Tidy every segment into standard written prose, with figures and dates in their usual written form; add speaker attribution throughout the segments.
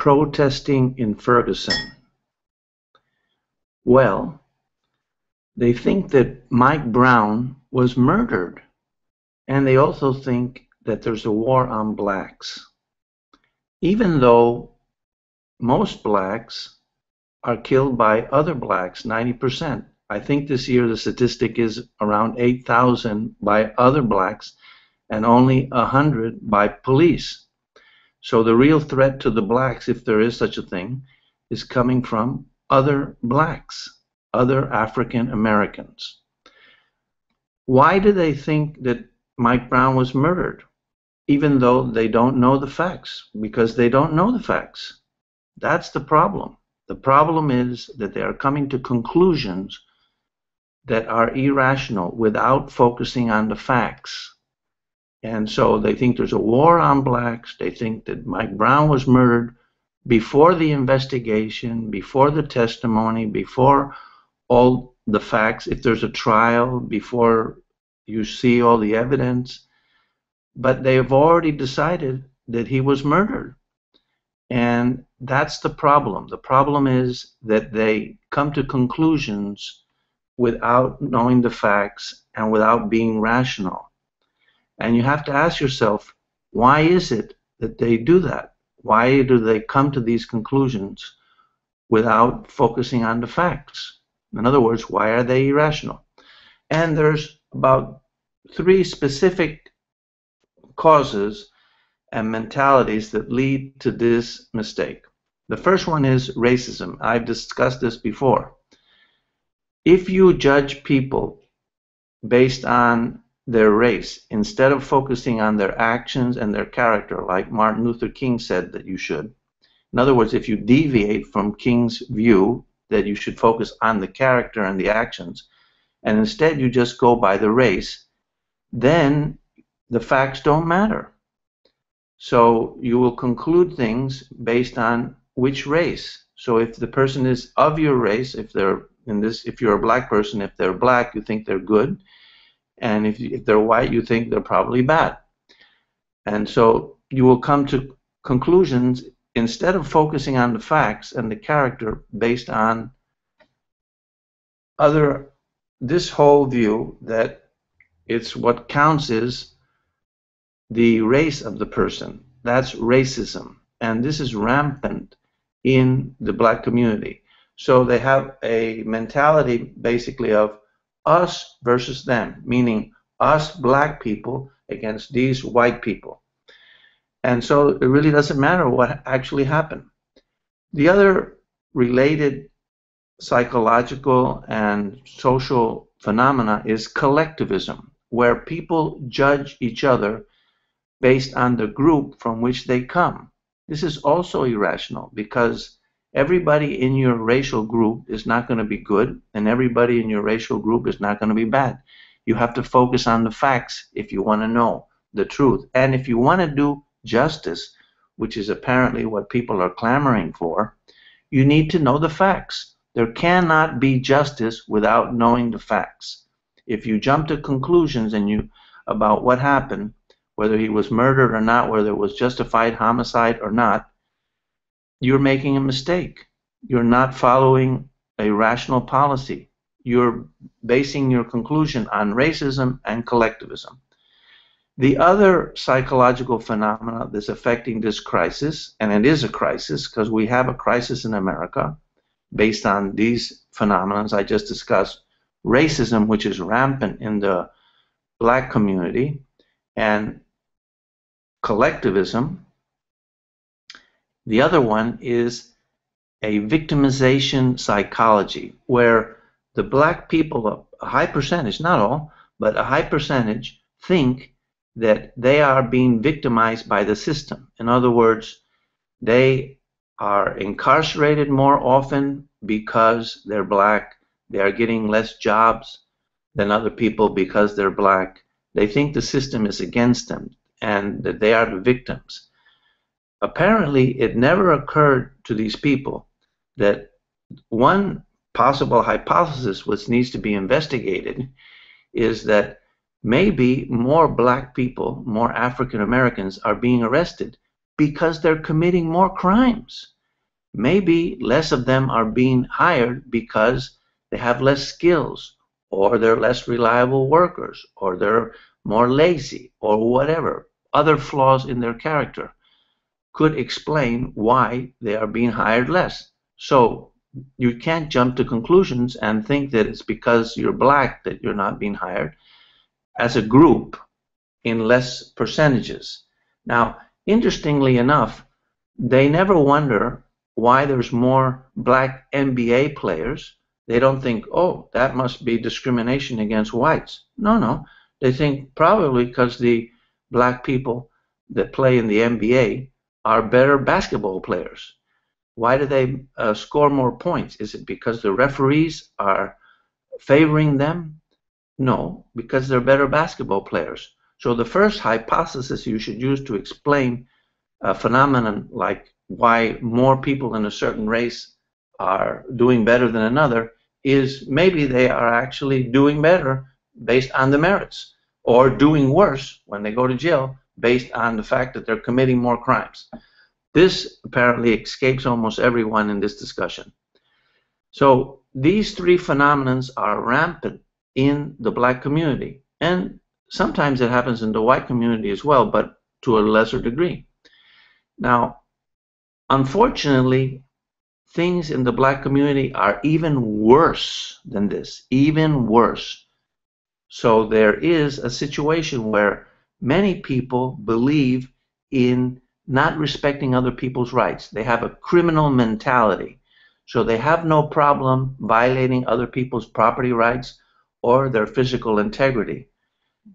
Speaker 1: protesting in Ferguson? Well, they think that Mike Brown was murdered, and they also think that there's a war on blacks, even though most blacks are killed by other blacks, 90%. I think this year the statistic is around 8,000 by other blacks and only 100 by police. So the real threat to the blacks, if there is such a thing, is coming from other blacks, other African Americans. Why do they think that Mike Brown was murdered, even though they don't know the facts? Because they don't know the facts. That's the problem. The problem is that they are coming to conclusions that are irrational without focusing on the facts. And so they think there's a war on blacks. They think that Mike Brown was murdered before the investigation, before the testimony, before all the facts, if there's a trial, before you see all the evidence. But they have already decided that he was murdered. And that's the problem. The problem is that they come to conclusions without knowing the facts and without being rational. And you have to ask yourself, why is it that they do that? Why do they come to these conclusions without focusing on the facts? In other words, why are they irrational? And there's about 3 specific causes and mentalities that lead to this mistake. The first one is racism. I've discussed this before. If you judge people based on their race instead of focusing on their actions and their character, like Martin Luther King said that you should, in other words, if you deviate from King's view that you should focus on the character and the actions, and instead you just go by the race, then the facts don't matter. So you will conclude things based on which race. So if the person is of your race, if you're a black person, if they're black, you think they're good, and if they're white, you think they're probably bad. And so you will come to conclusions instead of focusing on the facts and the character based on this whole view that it's what counts is the race of the person. That's racism. And this is rampant in the black community. So they have a mentality basically of us versus them, meaning us black people against these white people. And so it really doesn't matter what actually happened. The other related psychological and social phenomena is collectivism, where people judge each other based on the group from which they come. This is also irrational because everybody in your racial group is not going to be good, and everybody in your racial group is not going to be bad. You have to focus on the facts if you want to know the truth. And if you want to do justice, which is apparently what people are clamoring for, you need to know the facts. There cannot be justice without knowing the facts. If you jump to conclusions about what happened, whether he was murdered or not, whether it was justified homicide or not, you're making a mistake. You're not following a rational policy. You're basing your conclusion on racism and collectivism. The other psychological phenomena that's affecting this crisis, and it is a crisis because we have a crisis in America based on these phenomena I just discussed, racism, which is rampant in the black community, and collectivism. The other one is a victimization psychology, where the black people, a high percentage, not all, but a high percentage, think that they are being victimized by the system. In other words, they are incarcerated more often because they're black. They are getting less jobs than other people because they're black. They think the system is against them and that they are the victims. Apparently, it never occurred to these people that one possible hypothesis which needs to be investigated is that maybe more black people, more African Americans are being arrested because they're committing more crimes. maybe less of them are being hired because they have less skills, or they're less reliable workers, or they're more lazy, or whatever. Other flaws in their character could explain why they are being hired less. So you can't jump to conclusions and think that it's because you're black that you're not being hired as a group in less percentages. Now, interestingly enough, they never wonder why there's more black NBA players. They don't think, oh, that must be discrimination against whites. No, no. They think probably because the black people that play in the NBA are better basketball players. Why do they score more points? Is it because the referees are favoring them? No, because they're better basketball players. So the first hypothesis you should use to explain a phenomenon like why more people in a certain race are doing better than another is maybe they are actually doing better based on the merits, or doing worse when they go to jail based on the fact that they're committing more crimes. This apparently escapes almost everyone in this discussion. So these three phenomena are rampant in the black community, and sometimes it happens in the white community as well, but to a lesser degree. Now, unfortunately, things in the black community are even worse than this, even worse. So there is a situation where many people believe in not respecting other people's rights. They have a criminal mentality. So they have no problem violating other people's property rights or their physical integrity.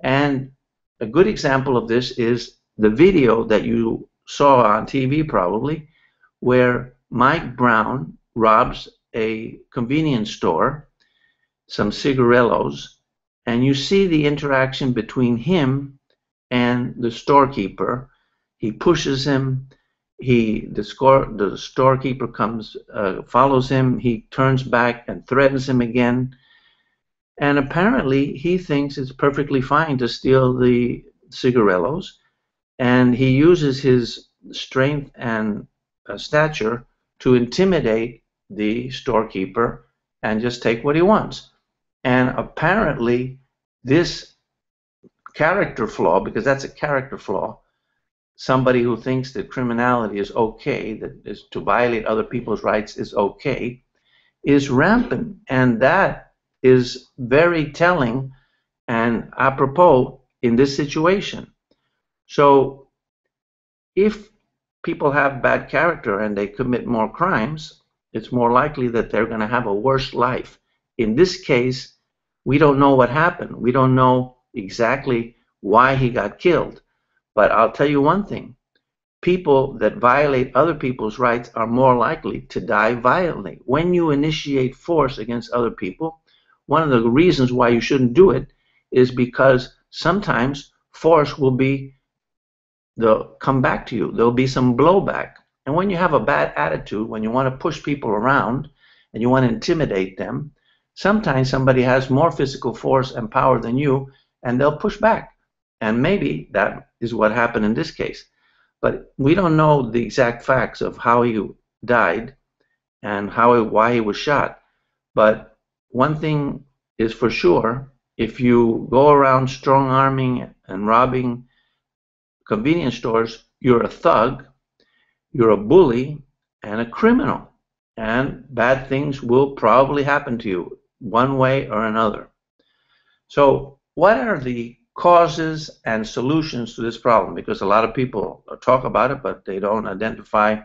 Speaker 1: And a good example of this is the video that you saw on TV probably, where Mike Brown robs a convenience store, some cigarillos, and you see the interaction between him and the storekeeper. He pushes him. The storekeeper comes, follows him. He turns back and threatens him again. And apparently, he thinks it's perfectly fine to steal the cigarillos, and he uses his strength and stature to intimidate the storekeeper and just take what he wants. And apparently, this character flaw, because that's a character flaw, somebody who thinks that criminality is okay, that is to violate other people's rights is okay, is rampant. And that is very telling and apropos in this situation. So if people have bad character and they commit more crimes, it's more likely that they're going to have a worse life. In this case, we don't know what happened. We don't know exactly why he got killed. But I'll tell you one thing. People that violate other people's rights are more likely to die violently. When you initiate force against other people, one of the reasons why you shouldn't do it is because sometimes force will come back to you. There'll be some blowback. And when you have a bad attitude, when you want to push people around and you want to intimidate them, sometimes somebody has more physical force and power than you, and they'll push back. And maybe that is what happened in this case. But we don't know the exact facts of how he died and why he was shot. But one thing is for sure, if you go around strong-arming and robbing convenience stores, you're a thug, you're a bully, and a criminal. And bad things will probably happen to you one way or another. So what are the causes and solutions to this problem? Because a lot of people talk about it, but they don't identify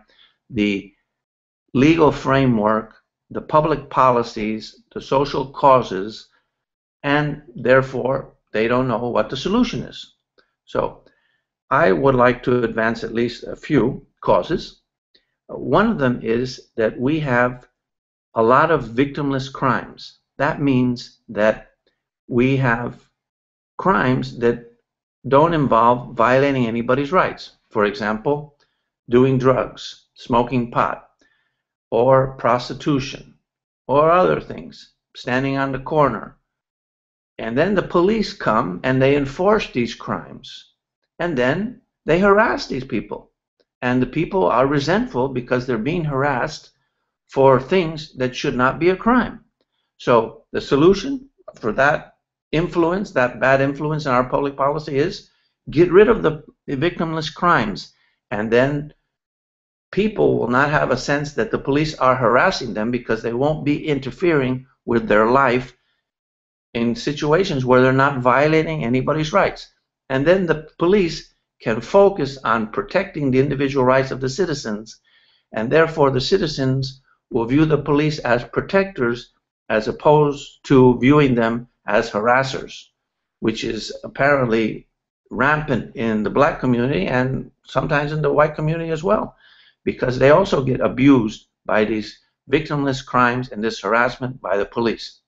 Speaker 1: the legal framework, the public policies, the social causes, and therefore they don't know what the solution is. So I would like to advance at least a few causes. One of them is that we have a lot of victimless crimes. That means that we have crimes that don't involve violating anybody's rights. For example, doing drugs, smoking pot, or prostitution, or other things, standing on the corner. And then the police come and they enforce these crimes. And then they harass these people. and the people are resentful because they're being harassed for things that should not be a crime. So the solution for that influence, that bad influence in our public policy, is get rid of the victimless crimes, and then people will not have a sense that the police are harassing them because they won't be interfering with their life in situations where they're not violating anybody's rights. And then the police can focus on protecting the individual rights of the citizens, and therefore the citizens will view the police as protectors as opposed to viewing them as harassers, which is apparently rampant in the black community and sometimes in the white community as well, because they also get abused by these victimless crimes and this harassment by the police.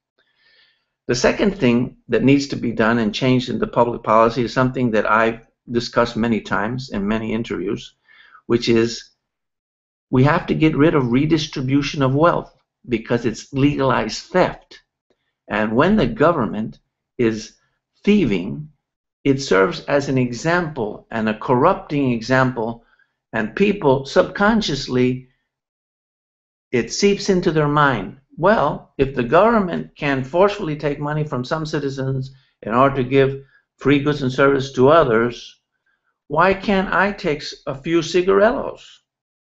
Speaker 1: The second thing that needs to be done and changed in the public policy is something that I've discussed many times in many interviews, which is we have to get rid of redistribution of wealth because it's legalized theft. And when the government is thieving, it serves as an example and a corrupting example, and people subconsciously, it seeps into their mind. Well, if the government can forcefully take money from some citizens in order to give free goods and service to others, why can't I take a few cigarillos?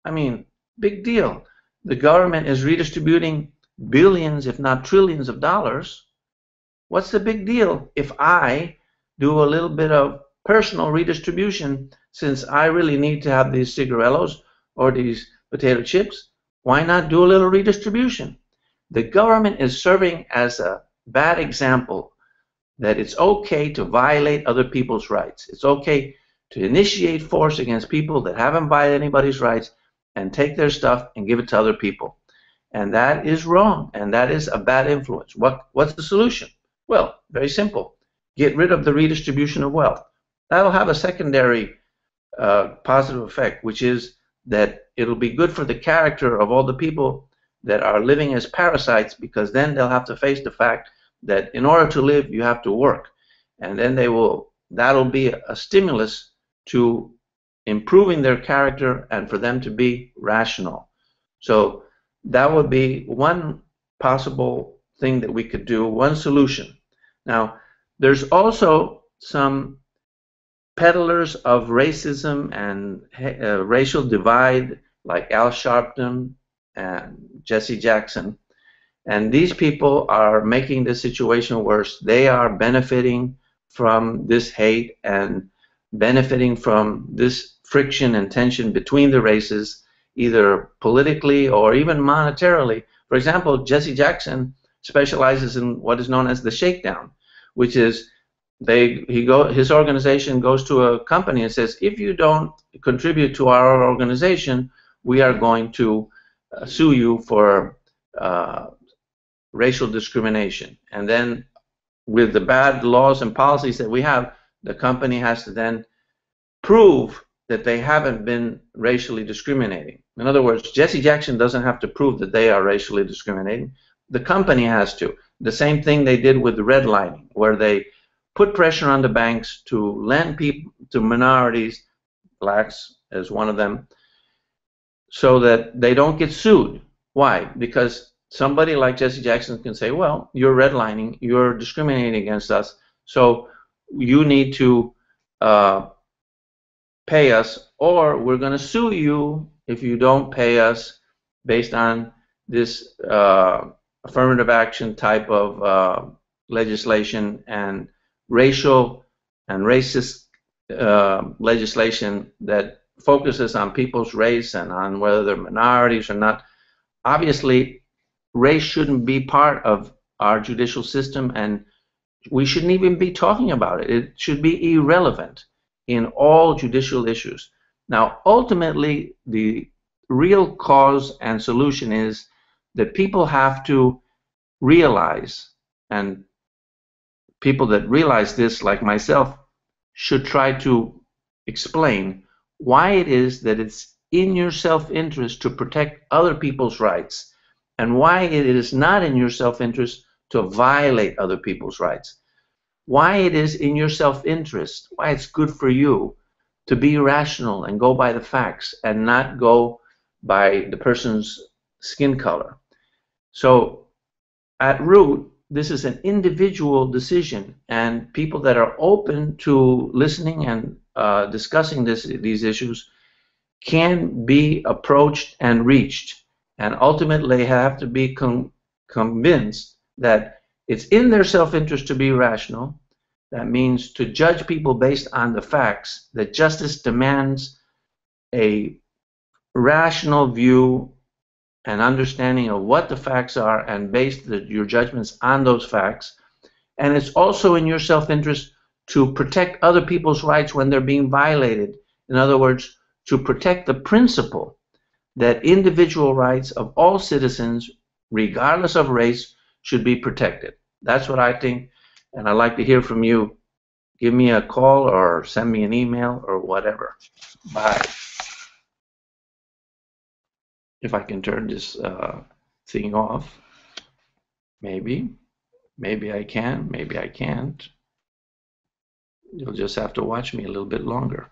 Speaker 1: I mean, big deal. The government is redistributing billions, if not trillions of dollars. What's the big deal if I do a little bit of personal redistribution, since I really need to have these cigarillos or these potato chips? Why not do a little redistribution? The government is serving as a bad example that it's okay to violate other people's rights. It's okay to initiate force against people that haven't violated anybody's rights and take their stuff and give it to other people. And that is wrong, and that is a bad influence. What's the solution? Well, very simple. Get rid of the redistribution of wealth. That'll have a secondary positive effect, which is that it'll be good for the character of all the people that are living as parasites, because then they'll have to face the fact that in order to live, you have to work. And then that'll be a stimulus to improving their character and for them to be rational. So that would be one possible thing that we could do, one solution. Now, there's also some peddlers of racism and racial divide, like Al Sharpton and Jesse Jackson. And these people are making the situation worse. They are benefiting from this hate and benefiting from this friction and tension between the races, either politically or even monetarily. For example, Jesse Jackson specializes in what is known as the shakedown, which is his organization goes to a company and says, if you don't contribute to our organization, we are going to sue you for racial discrimination. And then with the bad laws and policies that we have, the company has to then prove that they haven't been racially discriminating. In other words, Jesse Jackson doesn't have to prove that they are racially discriminating. The company has to. The same thing they did with the redlining, where they put pressure on the banks to lend people to minorities, blacks as one of them, so that they don't get sued. Why? Because somebody like Jesse Jackson can say, well, you're redlining, you're discriminating against us, so you need to pay us, or we're going to sue you if you don't pay us based on this affirmative action type of legislation and racial and racist legislation that focuses on people's race and on whether they're minorities or not. Obviously, race shouldn't be part of our judicial system, and we shouldn't even be talking about it. It should be irrelevant in all judicial issues. Now, ultimately, the real cause and solution is that people have to realize, and people that realize this, like myself, should try to explain why it is that it's in your self-interest to protect other people's rights, and why it is not in your self-interest to violate other people's rights. Why it is in your self-interest, why it's good for you to be rational and go by the facts and not go by the person's skin color. So at root, this is an individual decision, and people that are open to listening and discussing these issues can be approached and reached, and ultimately have to be convinced that it's in their self-interest to be rational. That means to judge people based on the facts, that justice demands a rational view and understanding of what the facts are and base your judgments on those facts. And it's also in your self-interest to protect other people's rights when they're being violated. In other words, to protect the principle that individual rights of all citizens, regardless of race, should be protected. That's what I think, and I'd like to hear from you. Give me a call or send me an email or whatever. Bye. If I can turn this thing off. Maybe I can, maybe I can't. You'll just have to watch me a little bit longer.